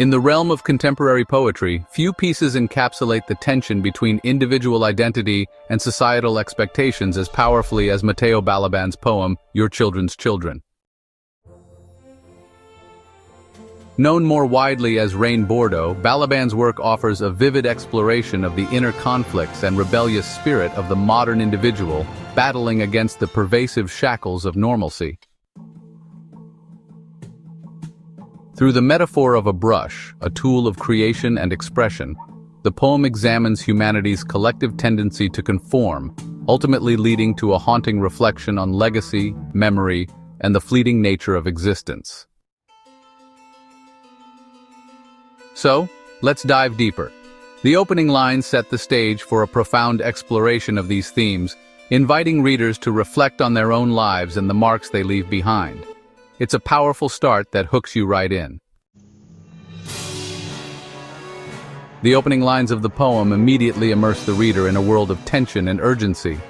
In the realm of contemporary poetry, few pieces encapsulate the tension between individual identity and societal expectations as powerfully as Mateo Balaban's poem, Your Children's Children. Known more widely as Rain Bordo, Balaban's work offers a vivid exploration of the inner conflicts and rebellious spirit of the modern individual, battling against the pervasive shackles of normalcy. Through the metaphor of a brush, a tool of creation and expression, the poem examines humanity's collective tendency to conform, ultimately leading to a haunting reflection on legacy, memory, and the fleeting nature of existence. So, let's dive deeper. The opening lines set the stage for a profound exploration of these themes, inviting readers to reflect on their own lives and the marks they leave behind. It's a powerful start that hooks you right in. The opening lines of the poem immediately immerse the reader in a world of tension and urgency.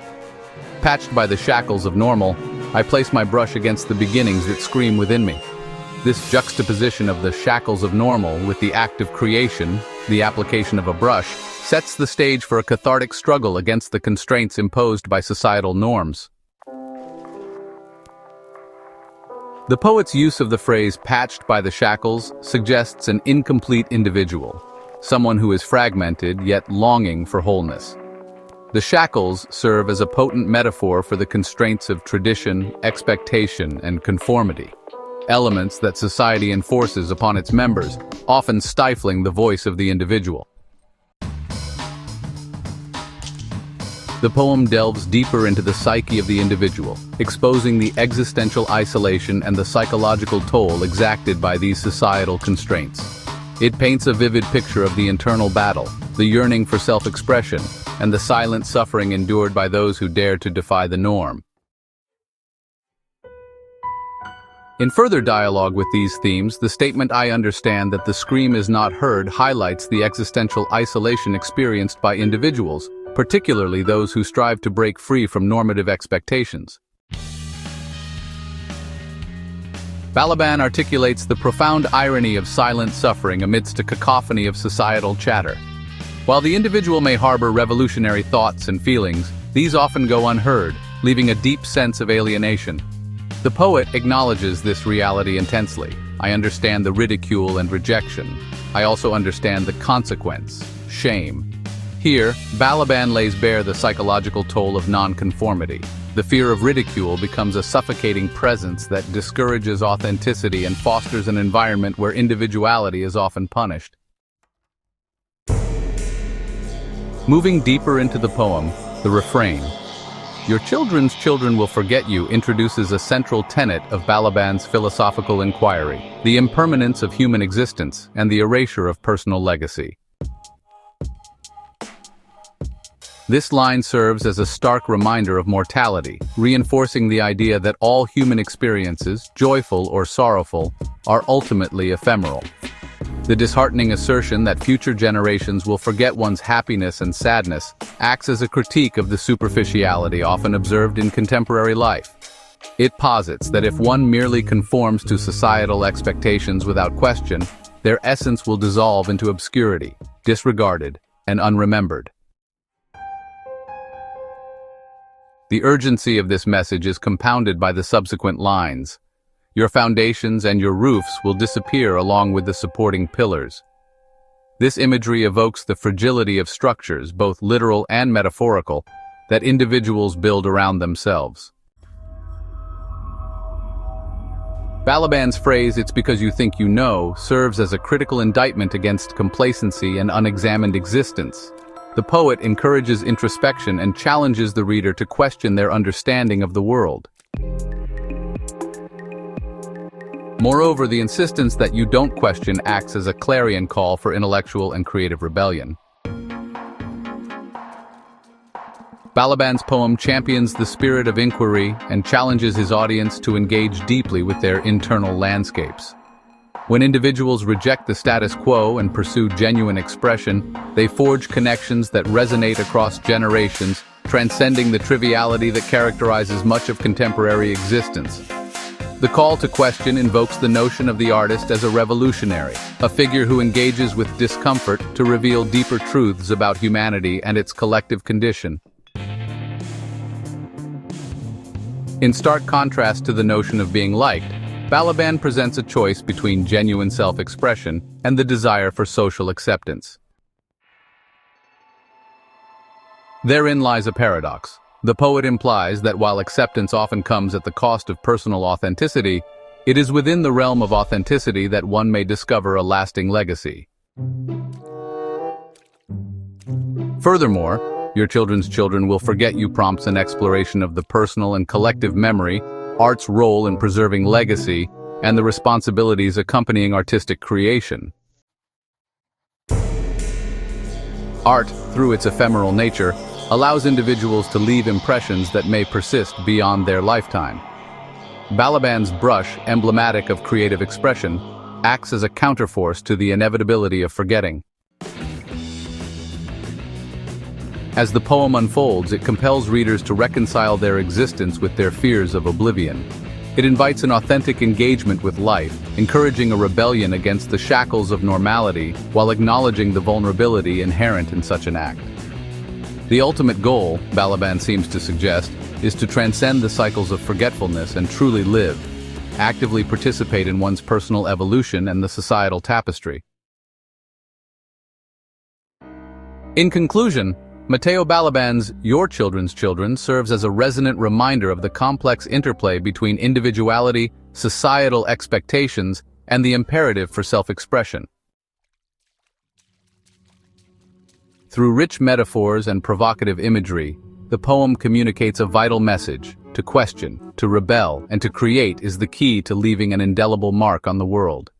Patched by the shackles of normal, I place my brush against the beginnings that scream within me. This juxtaposition of the shackles of normal with the act of creation, the application of a brush, sets the stage for a cathartic struggle against the constraints imposed by societal norms. The poet's use of the phrase patched by the shackles suggests an incomplete individual, someone who is fragmented yet longing for wholeness. The shackles serve as a potent metaphor for the constraints of tradition, expectation, and conformity, elements that society enforces upon its members, often stifling the voice of the individual. The poem delves deeper into the psyche of the individual, exposing the existential isolation and the psychological toll exacted by these societal constraints. It paints a vivid picture of the internal battle, the yearning for self-expression, and the silent suffering endured by those who dare to defy the norm. In further dialogue with these themes, the statement "I understand that the scream is not heard" highlights the existential isolation experienced by individuals, particularly those who strive to break free from normative expectations. Balaban articulates the profound irony of silent suffering amidst a cacophony of societal chatter. While the individual may harbor revolutionary thoughts and feelings, these often go unheard, leaving a deep sense of alienation. The poet acknowledges this reality intensely. I understand the ridicule and rejection. I also understand the consequence, shame. Here, Balaban lays bare the psychological toll of nonconformity. The fear of ridicule becomes a suffocating presence that discourages authenticity and fosters an environment where individuality is often punished. Moving deeper into the poem, the refrain, "Your children's children will forget you," introduces a central tenet of Balaban's philosophical inquiry, the impermanence of human existence and the erasure of personal legacy. This line serves as a stark reminder of mortality, reinforcing the idea that all human experiences, joyful or sorrowful, are ultimately ephemeral. The disheartening assertion that future generations will forget one's happiness and sadness acts as a critique of the superficiality often observed in contemporary life. It posits that if one merely conforms to societal expectations without question, their essence will dissolve into obscurity, disregarded, and unremembered. The urgency of this message is compounded by the subsequent lines. Your foundations and your roofs will disappear along with the supporting pillars. This imagery evokes the fragility of structures, both literal and metaphorical, that individuals build around themselves. Balaban's phrase, "It's because you think you know," serves as a critical indictment against complacency and unexamined existence. The poet encourages introspection and challenges the reader to question their understanding of the world. Moreover, the insistence that you don't question acts as a clarion call for intellectual and creative rebellion. Balaban's poem champions the spirit of inquiry and challenges his audience to engage deeply with their internal landscapes. When individuals reject the status quo and pursue genuine expression, they forge connections that resonate across generations, transcending the triviality that characterizes much of contemporary existence. The call to question invokes the notion of the artist as a revolutionary, a figure who engages with discomfort to reveal deeper truths about humanity and its collective condition. In stark contrast to the notion of being liked, Balaban presents a choice between genuine self-expression and the desire for social acceptance. Therein lies a paradox. The poet implies that while acceptance often comes at the cost of personal authenticity, it is within the realm of authenticity that one may discover a lasting legacy. Furthermore, Your Children's Children Will Forget You prompts an exploration of the personal and collective memory, art's role in preserving legacy, and the responsibilities accompanying artistic creation. Art, through its ephemeral nature, allows individuals to leave impressions that may persist beyond their lifetime. Balaban's brush, emblematic of creative expression, acts as a counterforce to the inevitability of forgetting. As the poem unfolds, it compels readers to reconcile their existence with their fears of oblivion. It invites an authentic engagement with life, encouraging a rebellion against the shackles of normality while acknowledging the vulnerability inherent in such an act. The ultimate goal, Balaban seems to suggest, is to transcend the cycles of forgetfulness and truly live, actively participate in one's personal evolution and the societal tapestry. In conclusion, Mateo Balaban's Your Children's Children serves as a resonant reminder of the complex interplay between individuality, societal expectations, and the imperative for self-expression. Through rich metaphors and provocative imagery, the poem communicates a vital message: to question, to rebel, and to create is the key to leaving an indelible mark on the world.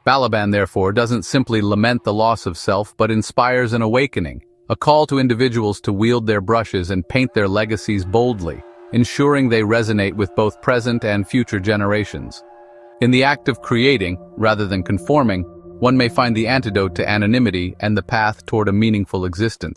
Balaban, therefore, doesn't simply lament the loss of self, but inspires an awakening, a call to individuals to wield their brushes and paint their legacies boldly, ensuring they resonate with both present and future generations. In the act of creating, rather than conforming, one may find the antidote to anonymity and the path toward a meaningful existence.